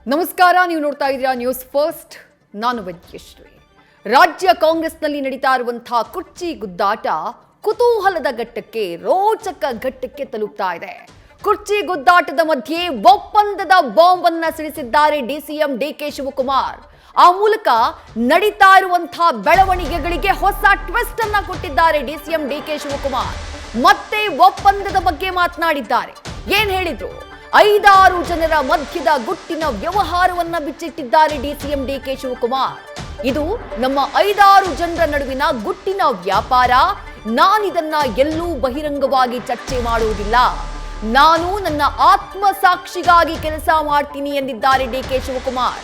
ನಮಸ್ಕಾರ, ನೀವು ನೋಡ್ತಾ ಇದ್ದೀರಾ ನ್ಯೂಸ್ ಫಸ್ಟ್. ನಾನು ವೆಂಕಟೇಶ್ವರಿ. ರಾಜ್ಯ ಕಾಂಗ್ರೆಸ್ನಲ್ಲಿ ನಡೀತಾ ಇರುವಂತಹ ಕುರ್ಚಿ ಗುದ್ದಾಟ ಕುತೂಹಲದ ಘಟ್ಟಕ್ಕೆ, ರೋಚಕ ಘಟ್ಟಕ್ಕೆ ತಲುಪ್ತಾ ಇದೆ. ಕುರ್ಚಿ ಗುದ್ದಾಟದ ಮಧ್ಯೆ ಒಪ್ಪಂದದ ಬಾಂಬ್ ಅನ್ನ ಸಿಡಿಸಿದ್ದಾರೆ ಡಿಸಿಎಂ ಡಿಕೆ ಶಿವಕುಮಾರ್. ಆ ಮೂಲಕ ನಡೀತಾ ಇರುವಂತಹ ಬೆಳವಣಿಗೆಗಳಿಗೆ ಹೊಸ ಟ್ವಿಸ್ಟ್ ಅನ್ನ ಕೊಟ್ಟಿದ್ದಾರೆ ಡಿಸಿಎಂ ಡಿಕೆ ಶಿವಕುಮಾರ್. ಮತ್ತೆ ಒಪ್ಪಂದದ ಬಗ್ಗೆ ಮಾತನಾಡಿದ್ದಾರೆ. ಏನ್ ಹೇಳಿದ್ರು? 5-6 ಜನರ ಮಧ್ಯದ ಗುಟ್ಟಿನ ವ್ಯವಹಾರವನ್ನ ಬಿಚ್ಚಿಟ್ಟಿದ್ದಾರೆ ಡಿಸಿಎಂ ಡಿಕೆ ಶಿವಕುಮಾರ್. ಇದು ನಮ್ಮ 5-6 ಜನರ ನಡುವಿನ ಗುಟ್ಟಿನ ವ್ಯಾಪಾರ. ನಾನಿದನ್ನ ಎಲ್ಲೂ ಬಹಿರಂಗವಾಗಿ ಚರ್ಚೆ ಮಾಡುವುದಿಲ್ಲ. ನಾನು ನನ್ನ ಆತ್ಮಸಾಕ್ಷಿಗಾಗಿ ಕೆಲಸ ಮಾಡ್ತೀನಿ ಎಂದಿದ್ದಾರೆ ಡಿಕೆ ಶಿವಕುಮಾರ್.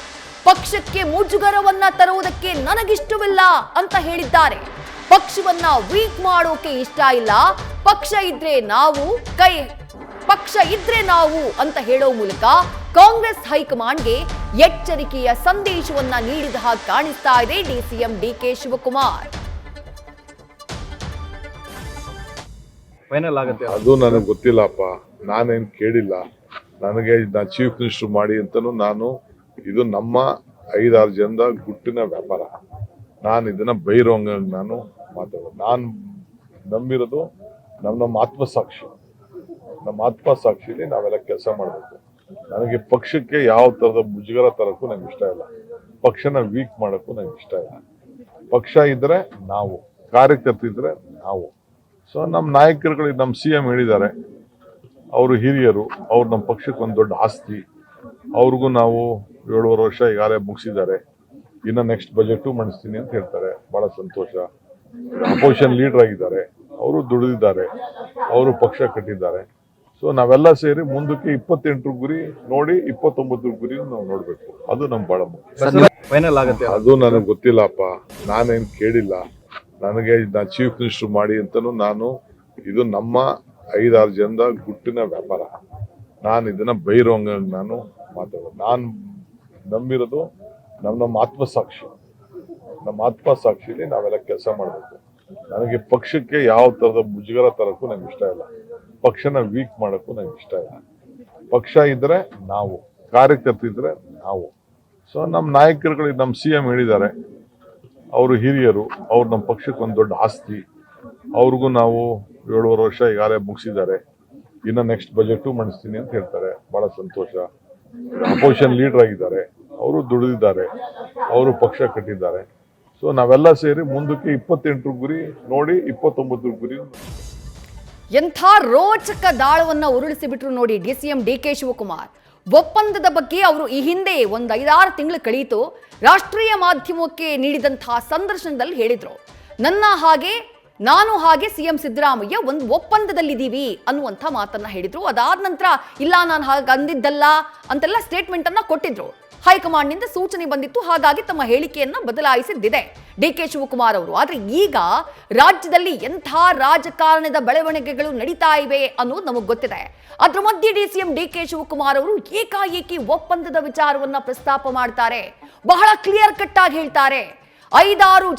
ಪಕ್ಷಕ್ಕೆ ಮುಜುಗರವನ್ನ ತರುವುದಕ್ಕೆ ನನಗಿಷ್ಟವಿಲ್ಲ ಅಂತ ಹೇಳಿದ್ದಾರೆ. ಪಕ್ಷವನ್ನ ವೀಕ್ ಮಾಡೋಕೆ ಇಷ್ಟ ಇಲ್ಲ. ಪಕ್ಷ ಇದ್ರೆ ನಾವು ಅಂತ ಹೇಳೋ ಮೂಲಕ ಕಾಂಗ್ರೆಸ್ ಹೈಕಮಾಂಡ್ಗೆ ಎಚ್ಚರಿಕೆಯ ಸಂದೇಶವನ್ನ ನೀಡಿದ ಹಾಗೆ ಕಾಣಿಸ್ತಾ ಇದೆ ಡಿಸಿಎಂ ಡಿಕೆ ಶಿವಕುಮಾರ್. ಫೈನಲ್ ಆಗುತ್ತೆ ಅದು ನನಗೆ ಗೊತ್ತಿಲ್ಲಪ್ಪ, ನಾನೇನು ಕೇಳಿಲ್ಲ. ನನಗೆ ಚೀಫ್ ಮಿನಿಸ್ಟರ್ ಮಾಡಿ ಅಂತನೂ ಇದು ನಮ್ಮ 5-6 ಜನದ ಗುಟ್ಟಿನ ವ್ಯಾಪಾರ. ನಾನು ಇದನ್ನ ಬೈರೋಂಗ ನಾನು ಮಾತಾಡೋದು. ನಾನು ನಂಬಿರೋದು ನಮ್ಮ ಆತ್ಮಸಾಕ್ಷಿ. ನಮ್ಮ ಆತ್ಮಸಾಕ್ಷಿಲಿ ನಾವೆಲ್ಲ ಕೆಲಸ ಮಾಡಬೇಕು. ನನಗೆ ಪಕ್ಷಕ್ಕೆ ಯಾವ ತರದ ಮುಜುಗರ ತರಕ್ಕೂ ನಂಗೆ ಇಷ್ಟ ಇಲ್ಲ. ಪಕ್ಷನ ವೀಕ್ ಮಾಡೋಕ್ಕೂ ನಂಗೆ ಇಷ್ಟ ಇಲ್ಲ. ಪಕ್ಷ ಇದ್ರೆ ನಾವು, ಕಾರ್ಯಕರ್ತರಿದ್ರೆ ನಾವು. ಸೊ ನಮ್ಮ ನಾಯಕರುಗಳು, ನಮ್ಮ CM ಹೇಳಿದ್ದಾರೆ, ಅವರು ಹಿರಿಯರು, ಅವ್ರು ನಮ್ಮ ಪಕ್ಷಕ್ಕೆ ಒಂದು ದೊಡ್ಡ ಆಸ್ತಿ. ಅವ್ರಿಗೂ ನಾವು 7.5 ವರ್ಷ ಈಗಾಗಲೇ ಮುಗಿಸಿದ್ದಾರೆ. ಇನ್ನು ನೆಕ್ಸ್ಟ್ ಬಜೆಟು ಮಂಡಿಸ್ತೀನಿ ಅಂತ ಹೇಳ್ತಾರೆ. ಬಹಳ ಸಂತೋಷ. ಅಪೋಸಿಷನ್ ಲೀಡರ್ ಆಗಿದ್ದಾರೆ, ಅವರು ದುಡಿದಿದ್ದಾರೆ, ಅವರು ಪಕ್ಷ ಕಟ್ಟಿದ್ದಾರೆ. ಸೊ ನಾವೆಲ್ಲ ಸೇರಿ ಮುಂದಕ್ಕೆ 28 ಗುರಿ ನೋಡಿ 29 ಗುರಿ ನಾವು ನೋಡ್ಬೇಕು. ಅದು ನಮ್ಗೆ ಬಹಳ ಮುಖ್ಯ. ಫೈನಲ್ ಆಗುತ್ತೆ ಅದು ನನಗೆ ಗೊತ್ತಿಲ್ಲಪ್ಪ, ನಾನೇನು ಕೇಳಿಲ್ಲ. ನನಗೆ ಚೀಫ್ ಮಿನಿಸ್ಟರ್ ಮಾಡಿ ಅಂತನೂ ಇದು ನಮ್ಮ 5-6 ಜನದ ಗುಟ್ಟಿನ ವ್ಯಾಪಾರ. ನಾನು ಇದನ್ನ ಬೈರೋಂಗ ನಾನು ಮಾತಾಡೋದು. ನಾನು ನಂಬಿರೋದು ನಮ್ಮ ಆತ್ಮಸಾಕ್ಷಿ. ನಮ್ಮ ಆತ್ಮಸಾಕ್ಷಿಲಿ ನಾವೆಲ್ಲ ಕೆಲಸ ಮಾಡಬೇಕು. ನನಗೆ ಪಕ್ಷಕ್ಕೆ ಯಾವ ತರದ ಮುಜುಗರ ತರಕ್ಕೂ ನಂಗೆ ಇಷ್ಟ ಇಲ್ಲ. ಪಕ್ಷನ ವೀಕ್ ಮಾಡೋಕ್ಕೂ ನಂಗೆ ಇಷ್ಟ ಇಲ್ಲ. ಪಕ್ಷ ಇದ್ರೆ ನಾವು, ಕಾರ್ಯಕರ್ತರಿದ್ರೆ ನಾವು. ಸೊ ನಮ್ಮ ನಾಯಕರುಗಳು, ನಮ್ಮ CM ಹೇಳಿದ್ದಾರೆ, ಅವರು ಹಿರಿಯರು, ಅವ್ರು ನಮ್ಮ ಪಕ್ಷಕ್ಕೆ ಒಂದು ದೊಡ್ಡ ಆಸ್ತಿ. ಅವ್ರಿಗೂ ನಾವು 7.5 ವರ್ಷ ಈಗಾಗಲೇ ಮುಗಿಸಿದ್ದಾರೆ. ಇನ್ನು ನೆಕ್ಸ್ಟ್ ಬಜೆಟು ಮಂಡಿಸ್ತೀನಿ ಅಂತ ಹೇಳ್ತಾರೆ. ಬಹಳ ಸಂತೋಷ. ಅಪೋಸಿಷನ್ ಲೀಡರ್ ಆಗಿದ್ದಾರೆ, ಅವರು ದುಡಿದಿದ್ದಾರೆ, ಅವರು ಪಕ್ಷ ಕಟ್ಟಿದ್ದಾರೆ. ಸೊ ನಾವೆಲ್ಲ ಸೇರಿ ಮುಂದಕ್ಕೆ 28 ಗುರಿ ನೋಡಿ 29 ಗುರಿ. ಎಂಥ ರೋಚಕ ದಾಳವನ್ನ ಉರುಳಿಸಿ ಬಿಟ್ರು ನೋಡಿ ಡಿಸಿಎಂ ಡಿಕೆ ಶಿವಕುಮಾರ್. ಒಪ್ಪಂದದ ಬಗ್ಗೆ ಅವರು ಈ ಹಿಂದೆ ಒಂದು 5-6 ತಿಂಗಳು ಕಳೆಯಿತು ರಾಷ್ಟ್ರೀಯ ಮಾಧ್ಯಮಕ್ಕೆ ನೀಡಿದಂತಹ ಸಂದರ್ಶನದಲ್ಲಿ ಹೇಳಿದ್ರು, ನಾನು ಹಾಗೆ CM ಸಿದ್ದರಾಮಯ್ಯ ಒಂದು ಒಪ್ಪಂದದಲ್ಲಿದ್ದೀವಿ ಅನ್ನುವಂಥ ಮಾತನ್ನ ಹೇಳಿದ್ರು. ಅದಾದ ನಂತರ ಇಲ್ಲ, ನಾನು ಹಾಗೆ ಅಂದಿದ್ದಲ್ಲ ಅಂತೆಲ್ಲ ಸ್ಟೇಟ್ಮೆಂಟ್ ಅನ್ನ ಕೊಟ್ಟಿದ್ರು. ಹೈಕಮಾಂಡ್ ನಿಂದ ಸೂಚನೆ ಬಂದಿತ್ತು, ಹಾಗಾಗಿ ತಮ್ಮ ಹೇಳಿಕೆಯನ್ನ ಬದಲಾಯಿಸಿದ್ದಿದೆ ಡಿಕೆ ಶಿವಕುಮಾರ್ ಅವರು. ಆದ್ರೆ ಈಗ ರಾಜ್ಯದಲ್ಲಿ ಎಂಥ ರಾಜಕಾರಣದ ಬೆಳವಣಿಗೆಗಳು ನಡೀತಾ ಇವೆ ಅನ್ನೋದು ನಮಗೆ ಗೊತ್ತಿದೆ. ಅದ್ರ ಮಧ್ಯೆ ಡಿಸಿಎಂ ಡಿಕೆ ಶಿವಕುಮಾರ್ ಅವರು ಏಕಾಏಕಿ ಒಪ್ಪಂದದ ವಿಚಾರವನ್ನ ಪ್ರಸ್ತಾಪ ಮಾಡ್ತಾರೆ. ಬಹಳ ಕ್ಲಿಯರ್ ಕಟ್ ಆಗಿ ಹೇಳ್ತಾರೆ, 5-6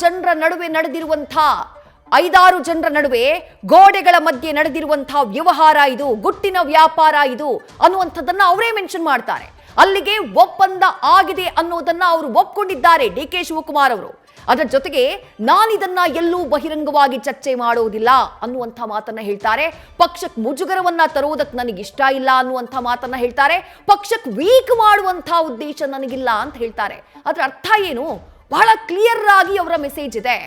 ಜನರ ನಡುವೆ ಗೋಡೆಗಳ ಮಧ್ಯೆ ನಡೆದಿರುವಂತಹ ವ್ಯವಹಾರ ಇದು, ಗುಟ್ಟಿನ ವ್ಯಾಪಾರ ಇದು ಅನ್ನುವಂಥದ್ದನ್ನ ಅವರೇ ಮೆನ್ಷನ್ ಮಾಡ್ತಾರೆ. ಅಲ್ಲಿಗೆ ಒಪ್ಪಂದ ಆಗಿದೆ ಅನ್ನೋದನ್ನ ಅವರು ಒಪ್ಕೊಂಡಿದ್ದಾರೆ ಡಿಕೆ ಶಿವಕುಮಾರ್ ಅವರು. ಅದರ ಜೊತೆಗೆ ನಾನಿದನ್ನ ಎಲ್ಲೂ ಬಹಿರಂಗವಾಗಿ ಚರ್ಚೆ ಮಾಡುವುದಿಲ್ಲ ಅನ್ನುವಂಥ ಮಾತನ್ನ ಹೇಳ್ತಾರೆ. ಪಕ್ಷಕ್ಕೆ ಮುಜುಗರವನ್ನ ತರುವುದಕ್ಕೆ ನನಗೆ ಇಷ್ಟ ಇಲ್ಲ ಅನ್ನುವಂಥ ಮಾತನ್ನ ಹೇಳ್ತಾರೆ. ಪಕ್ಷಕ್ಕೆ ವೀಕ್ ಮಾಡುವಂಥ ಉದ್ದೇಶ ನನಗಿಲ್ಲ ಅಂತ ಹೇಳ್ತಾರೆ. ಅದರ ಅರ್ಥ ಏನು? ಬಹಳ ಕ್ಲಿಯರ್ ಆಗಿ ಅವರ ಮೆಸೇಜ್ ಇದೆ.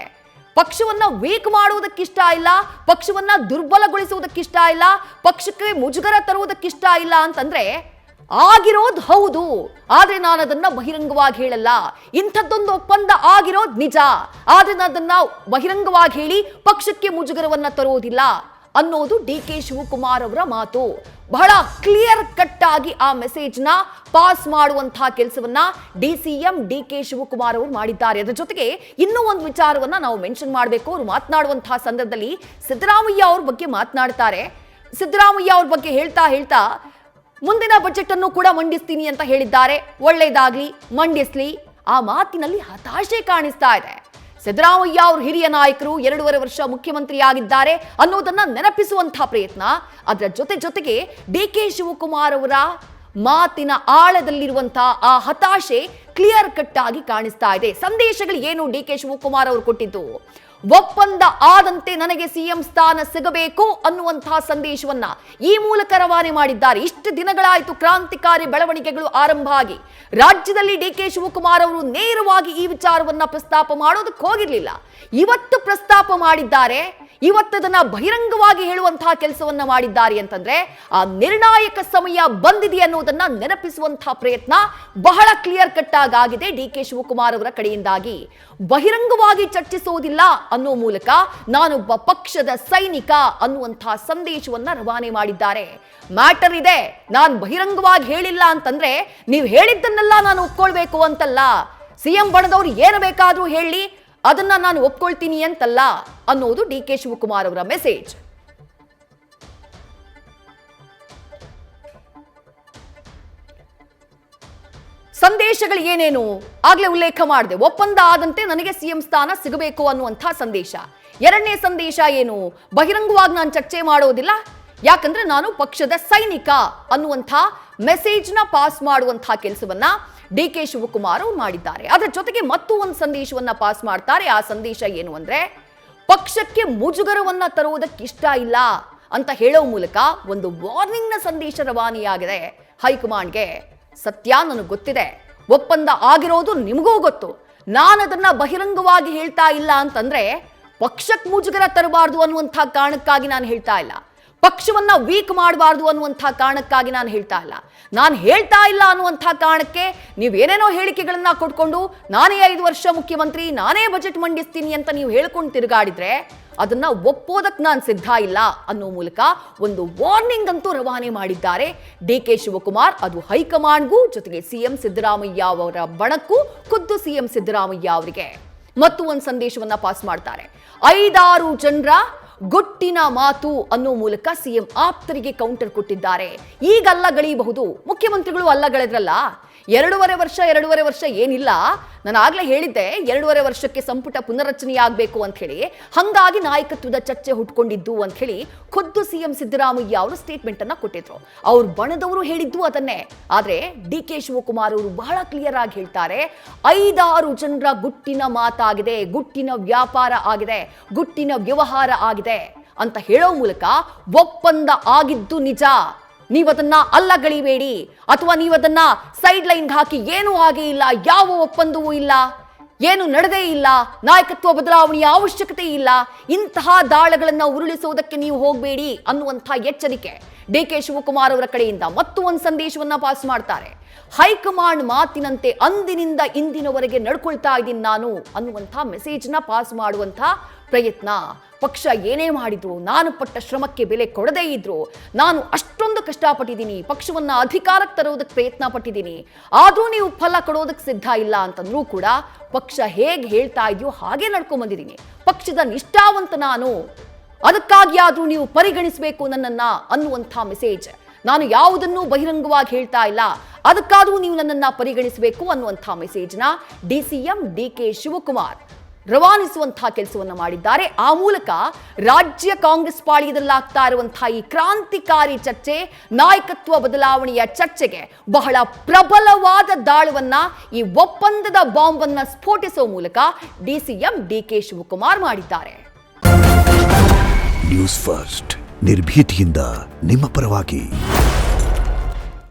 ಪಕ್ಷವನ್ನ ವೀಕ್ ಮಾಡುವುದಕ್ಕಿಷ್ಟ ಇಲ್ಲ, ಪಕ್ಷವನ್ನ ದುರ್ಬಲಗೊಳಿಸುವುದಕ್ಕಿಷ್ಟ ಇಲ್ಲ, ಪಕ್ಷಕ್ಕೆ ಮುಜುಗರ ತರುವುದಕ್ಕಿಷ್ಟ ಇಲ್ಲ ಅಂತಂದ್ರೆ ಆಗಿರೋದು ಹೌದು, ಆದ್ರೆ ನಾನು ಅದನ್ನ ಬಹಿರಂಗವಾಗಿ ಹೇಳಲ್ಲ. ಇಂಥದ್ದೊಂದು ಒಪ್ಪಂದ ಆಗಿರೋದು ನಿಜ, ಆದ್ರೆ ನಾನು ಅದನ್ನ ಬಹಿರಂಗವಾಗಿ ಹೇಳಿ ಪಕ್ಷಕ್ಕೆ ಮುಜುಗರವನ್ನ ತರುವುದಿಲ್ಲ ಅನ್ನೋದು ಡಿಕೆ ಶಿವಕುಮಾರ್ ಅವರ ಮಾತು. ಬಹಳ ಕ್ಲಿಯರ್ ಕಟ್ ಆಗಿ ಆ ಮೆಸೇಜ್ ನ ಪಾಸ್ ಮಾಡುವಂತಹ ಕೆಲಸವನ್ನ ಡಿಸಿಎಂ ಡಿಕೆ ಶಿವಕುಮಾರ್ ಅವರು ಮಾಡಿದ್ದಾರೆ. ಅದರ ಜೊತೆಗೆ ಇನ್ನೂ ಒಂದು ವಿಚಾರವನ್ನ ನಾವು ಮೆನ್ಷನ್ ಮಾಡಬೇಕು. ಅವರು ಮಾತನಾಡುವಂತಹ ಸಂದರ್ಭದಲ್ಲಿ ಸಿದ್ದರಾಮಯ್ಯ ಅವ್ರ ಬಗ್ಗೆ ಮಾತನಾಡ್ತಾರೆ. ಸಿದ್ದರಾಮಯ್ಯ ಅವ್ರ ಬಗ್ಗೆ ಹೇಳ್ತಾ ಮುಂದಿನ ಬಜೆಟ್ ಅನ್ನು ಕೂಡ ಮಂಡಿಸ್ತೀನಿ ಅಂತ ಹೇಳಿದ್ದಾರೆ. ಒಳ್ಳೆಯದಾಗ್ಲಿ, ಮಂಡಿಸ್ಲಿ. ಆ ಮಾತಿನಲ್ಲಿ ಹತಾಶೆ ಕಾಣಿಸ್ತಾ ಇದೆ. ಸಿದ್ದರಾಮಯ್ಯ ಅವರು ಹಿರಿಯ ನಾಯಕರು, 2.5 ವರ್ಷ ಮುಖ್ಯಮಂತ್ರಿಯಾಗಿದ್ದಾರೆ ಅನ್ನೋದನ್ನ ನೆನಪಿಸುವಂತಹ ಪ್ರಯತ್ನ. ಅದರ ಜೊತೆಗೆ ಡಿಕೆ ಶಿವಕುಮಾರ್ ಅವರ ಮಾತಿನ ಆಳದಲ್ಲಿರುವಂತಹ ಆ ಹತಾಶೆ ಕ್ಲಿಯರ್ ಕಟ್ ಆಗಿ ಕಾಣಿಸ್ತಾ ಇದೆ. ಸಂದೇಶಗಳು ಏನು ಡಿ ಕೆ ಶಿವಕುಮಾರ್ ಅವರು ಕೊಟ್ಟಿದ್ದು? ಒಪ್ಪಂದ ಆದಂತೆ ನನಗೆ ಸಿಎಂ ಸ್ಥಾನ ಸಿಗಬೇಕು ಅನ್ನುವಂತಹ ಸಂದೇಶವನ್ನ ಈ ಮೂಲಕ ರವಾನೆ ಮಾಡಿದ್ದಾರೆ. ಇಷ್ಟು ದಿನಗಳಾಯಿತು ಕ್ರಾಂತಿಕಾರಿ ಬೆಳವಣಿಗೆಗಳು ಆರಂಭ ಆಗಿ. ರಾಜ್ಯದಲ್ಲಿ ಡಿ ಕೆ ಶಿವಕುಮಾರ್ ಅವರು ನೇರವಾಗಿ ಈ ವಿಚಾರವನ್ನ ಪ್ರಸ್ತಾಪ ಮಾಡೋದಕ್ಕೆ ಹೋಗಿರ್ಲಿಲ್ಲ. ಇವತ್ತು ಪ್ರಸ್ತಾಪ ಮಾಡಿದ್ದಾರೆ. ಇವತ್ತದನ್ನ ಬಹಿರಂಗವಾಗಿ ಹೇಳುವಂತಹ ಕೆಲಸವನ್ನ ಮಾಡಿದ್ದಾರೆ ಅಂತಂದ್ರೆ ಆ ನಿರ್ಣಾಯಕ ಸಮಯ ಬಂದಿದೆ ಅನ್ನೋದನ್ನ ನೆನಪಿಸುವಂತಹ ಪ್ರಯತ್ನ ಬಹಳ ಕ್ಲಿಯರ್ ಕಟ್ ಆಗಿದೆ ಡಿ ಕೆ ಶಿವಕುಮಾರ್ ಅವರ ಕಡೆಯಿಂದಾಗಿ. ಬಹಿರಂಗವಾಗಿ ಚರ್ಚಿಸೋದಿಲ್ಲ ಅನ್ನೋ ಮೂಲಕ ನಾನೊಬ್ಬ ಪಕ್ಷದ ಸೈನಿಕ ಅನ್ನುವಂತಹ ಸಂದೇಶವನ್ನ ರವಾನೆ ಮಾಡಿದ್ದಾರೆ. ಮ್ಯಾಟರ್ ಇದೆ, ನಾನು ಬಹಿರಂಗವಾಗಿ ಹೇಳಿಲ್ಲ ಅಂತಂದ್ರೆ ನೀವು ಹೇಳಿದ್ದನ್ನೆಲ್ಲ ನಾನು ಒಪ್ಕೊಳ್ಬೇಕು ಅಂತಲ್ಲ. ಸಿಎಂ ಬಣದವ್ರು ಏನು ಬೇಕಾದ್ರೂ ಹೇಳಿ ಅದನ್ನ ನಾನು ಒಪ್ಕೊಳ್ತೀನಿ ಅಂತಲ್ಲ ಅನ್ನೋದು ಡಿ ಕೆ ಶಿವಕುಮಾರ್ ಅವರ ಮೆಸೇಜ್. ಸಂದೇಶಗಳು ಏನೇನು ಆಗ್ಲೇ ಉಲ್ಲೇಖ ಮಾಡಿದೆ. ಒಪ್ಪಂದ ಆದಂತೆ ನನಗೆ ಸಿಎಂ ಸ್ಥಾನ ಸಿಗಬೇಕು ಅನ್ನುವಂತಹ ಸಂದೇಶ. ಎರಡನೇ ಸಂದೇಶ ಏನು? ಬಹಿರಂಗವಾಗಿ ನಾನು ಚರ್ಚೆ ಮಾಡೋದಿಲ್ಲ, ಯಾಕಂದ್ರೆ ನಾನು ಪಕ್ಷದ ಸೈನಿಕ ಅನ್ನುವಂಥ ಮೆಸೇಜ್ನ ಪಾಸ್ ಮಾಡುವಂತಹ ಕೆಲಸವನ್ನ ಡಿ ಕೆ ಶಿವಕುಮಾರ್ ಮಾಡಿದ್ದಾರೆ. ಅದರ ಜೊತೆಗೆ ಮತ್ತೂ ಒಂದು ಸಂದೇಶವನ್ನ ಪಾಸ್ ಮಾಡ್ತಾರೆ. ಆ ಸಂದೇಶ ಏನು ಅಂದ್ರೆ ಪಕ್ಷಕ್ಕೆ ಮುಜುಗರವನ್ನ ತರುವುದಕ್ಕೆ ಇಷ್ಟ ಇಲ್ಲ ಅಂತ ಹೇಳೋ ಮೂಲಕ ಒಂದು ವಾರ್ನಿಂಗ್ನ ಸಂದೇಶ ರವಾನೆಯಾಗಿದೆ ಹೈಕಮಾಂಡ್ಗೆ. ಸತ್ಯ ನನಗೆ ಗೊತ್ತಿದೆ, ಒಪ್ಪಂದ ಆಗಿರೋದು ನಿಮಗೂ ಗೊತ್ತು. ನಾನು ಅದನ್ನ ಬಹಿರಂಗವಾಗಿ ಹೇಳ್ತಾ ಇಲ್ಲ ಅಂತಂದ್ರೆ ಪಕ್ಷಕ್ಕೆ ಮುಜುಗರ ತರಬಾರ್ದು ಅನ್ನುವಂಥ ಕಾರಣಕ್ಕಾಗಿ ನಾನು ಹೇಳ್ತಾ ಇಲ್ಲ, ಪಕ್ಷವನ್ನ ವೀಕ್ ಮಾಡಬಾರ್ದು ಅನ್ನುವಂಥ ಕಾರಣಕ್ಕಾಗಿ ನಾನು ಹೇಳ್ತಾ ಇಲ್ಲ. ನಾನು ಹೇಳ್ತಾ ಇಲ್ಲ ಅನ್ನುವಂಥ ಕಾರಣಕ್ಕೆ ನೀವೇನೇನೋ ಹೇಳಿಕೆಗಳನ್ನ ಕೊಟ್ಕೊಂಡು ನಾನೇ 5 ವರ್ಷ ಮುಖ್ಯಮಂತ್ರಿ, ನಾನೇ ಬಜೆಟ್ ಮಂಡಿಸ್ತೀನಿ ಅಂತ ನೀವು ಹೇಳ್ಕೊಂಡು ತಿರುಗಾಡಿದ್ರೆ ಅದನ್ನ ಒಪ್ಪೋದಕ್ಕೆ ನಾನು ಸಿದ್ಧ ಇಲ್ಲ ಅನ್ನೋ ಮೂಲಕ ಒಂದು ವಾರ್ನಿಂಗ್ ಅಂತೂ ರವಾನೆ ಮಾಡಿದ್ದಾರೆ ಡಿ ಕೆ ಶಿವಕುಮಾರ್. ಅದು ಹೈಕಮಾಂಡ್ಗೂ ಜೊತೆಗೆ ಸಿಎಂ ಸಿದ್ದರಾಮಯ್ಯ ಅವರ ಬಣಕ್ಕೂ, ಖುದ್ದು ಸಿಎಂ ಸಿದ್ದರಾಮಯ್ಯ ಅವರಿಗೆ ಮತ್ತು ಒಂದು ಸಂದೇಶವನ್ನ ಪಾಸ್ ಮಾಡ್ತಾರೆ. 5-6 ಜನರ ಗುಟ್ಟಿನ ಮಾತು ಅನ್ನೋ ಮೂಲಕ ಸಿಎಂ ಆಪ್ತರಿಗೆ ಕೌಂಟರ್ ಕೊಟ್ಟಿದ್ದಾರೆ. ಈಗ ಅಲ್ಲಗಳೆಯಬಹುದು, ಮುಖ್ಯಮಂತ್ರಿಗಳು ಅಲ್ಲಗಳೆದ್ರಲ್ಲ. 2.5 ವರ್ಷ ಏನಿಲ್ಲ, ನಾನು ಆಗ್ಲೇ ಹೇಳಿದ್ದೆ 2.5 ವರ್ಷಕ್ಕೆ ಸಂಪುಟ ಪುನರ್ರಚನೆ ಆಗಬೇಕು ಅಂತ ಹೇಳಿ, ಹಂಗಾಗಿ ನಾಯಕತ್ವದ ಚರ್ಚೆ ಹುಟ್ಕೊಂಡಿದ್ದು ಅಂತ ಹೇಳಿ ಖುದ್ದು ಸಿಎಂ ಸಿದ್ದರಾಮಯ್ಯ ಅವರು ಸ್ಟೇಟ್ಮೆಂಟ್ ಅನ್ನ ಕೊಟ್ಟಿದ್ರು. ಅವ್ರ ಬಣದವರು ಹೇಳಿದ್ದು ಅದನ್ನೇ. ಆದ್ರೆ ಡಿ ಕೆ ಶಿವಕುಮಾರ್ ಅವರು ಬಹಳ ಕ್ಲಿಯರ್ ಆಗಿ ಹೇಳ್ತಾರೆ, 5-6 ಜನರ ಗುಟ್ಟಿನ ಮಾತಾಗಿದೆ, ಗುಟ್ಟಿನ ವ್ಯಾಪಾರ ಆಗಿದೆ, ಗುಟ್ಟಿನ ವ್ಯವಹಾರ ಆಗಿದೆ ಅಂತ ಹೇಳೋ ಮೂಲಕ ಒಪ್ಪಂದ ಆಗಿದ್ದು ನಿಜ, ನೀವದನ್ನ ಅಲ್ಲಗಳಿಬೇಡಿ, ಅಥವಾ ನೀವದನ್ನ ಸೈಡ್ ಲೈನ್ಗೆ ಹಾಕಿ ಏನೂ ಆಗೇ ಇಲ್ಲ, ಯಾವ ಒಪ್ಪಂದವೂ ಇಲ್ಲ, ಏನು ನಡೆದೇ ಇಲ್ಲ, ನಾಯಕತ್ವ ಬದಲಾವಣೆಯ ಅವಶ್ಯಕತೆ ಇಲ್ಲ, ಇಂತಹ ದಾಳಗಳನ್ನ ಉರುಳಿಸುವುದಕ್ಕೆ ನೀವು ಹೋಗಬೇಡಿ ಅನ್ನುವಂಥ ಎಚ್ಚರಿಕೆ ಡಿ ಕೆ ಶಿವಕುಮಾರ್ ಅವರ ಕಡೆಯಿಂದ. ಮತ್ತು ಒಂದು ಸಂದೇಶವನ್ನ ಪಾಸ್ ಮಾಡ್ತಾರೆ. ಹೈಕಮಾಂಡ್ ಮಾತಿನಂತೆ ಅಂದಿನಿಂದ ಇಂದಿನವರೆಗೆ ನಡ್ಕೊಳ್ತಾ ಇದ್ದೀನಿ ನಾನು ಅನ್ನುವಂಥ ಮೆಸೇಜ್ನ ಪಾಸ್ ಮಾಡುವಂಥ ಪ್ರಯತ್ನ. ಪಕ್ಷ ಏನೇ ಮಾಡಿದ್ರು, ನಾನು ಪಟ್ಟ ಶ್ರಮಕ್ಕೆ ಬೆಲೆ ಕೊಡದೇ ಇದ್ರು, ನಾನು ಅಷ್ಟೊಂದು ಕಷ್ಟಪಟ್ಟಿದ್ದೀನಿ, ಪಕ್ಷವನ್ನ ಅಧಿಕಾರಕ್ಕೆ ತರೋದಕ್ಕೆ ಪ್ರಯತ್ನ ಪಟ್ಟಿದ್ದೀನಿ, ಆದ್ರೂ ನೀವು ಫಲ ಕೊಡೋದಕ್ಕೆ ಸಿದ್ಧ ಇಲ್ಲ ಅಂತಂದ್ರೂ ಕೂಡ ಪಕ್ಷ ಹೇಗೆ ಹೇಳ್ತಾ ಇದೆಯೋ ಹಾಗೆ ನಡ್ಕೊಂಡ್ ಬಂದಿದ್ದೀನಿ. ಪಕ್ಷದ ನಿಷ್ಠಾವಂತ ನಾನು, ಅದಕ್ಕಾಗಿ ಆದ್ರೂ ನೀವು ಪರಿಗಣಿಸಬೇಕು ನನ್ನನ್ನ ಅನ್ನುವಂಥ ಮೆಸೇಜ್. ನಾನು ಯಾವುದನ್ನು ಬಹಿರಂಗವಾಗಿ ಹೇಳ್ತಾ ಇಲ್ಲ, ಅದಕ್ಕಾದ್ರೂ ನೀವು ನನ್ನನ್ನ ಪರಿಗಣಿಸಬೇಕು ಅನ್ನುವಂಥ ಮೆಸೇಜ್ನ ಡಿಸಿಎಂ ಡಿ ಕೆ ಶಿವಕುಮಾರ್ ರವಾನಿಸುವಂತಹ ಕೆಲಸವನ್ನ ಮಾಡಿದ್ದಾರೆ. ಆ ಮೂಲಕ ರಾಜ್ಯ ಕಾಂಗ್ರೆಸ್ ಪಾಳ್ಯದಲ್ಲಾಗ್ತಾ ಇರುವಂತಹ ಈ ಕ್ರಾಂತಿಕಾರಿ ಚರ್ಚೆ, ನಾಯಕತ್ವ ಬದಲಾವಣೆಯ ಚರ್ಚೆಗೆ ಬಹಳ ಪ್ರಬಲವಾದ ದಾಳವನ್ನ, ಈ ಒಪ್ಪಂದದ ಬಾಂಬ್ ಅನ್ನ ಸ್ಫೋಟಿಸುವ ಮೂಲಕ ಡಿಸಿಎಂ ಡಿ ಕೆ ಶಿವಕುಮಾರ್ ಮಾಡಿದ್ದಾರೆ. ನ್ಯೂಸ್ ಫಸ್ಟ್, ನಿರ್ಭೀತಿಯಿಂದ ನಿಮ್ಮ ಪರವಾಗಿ.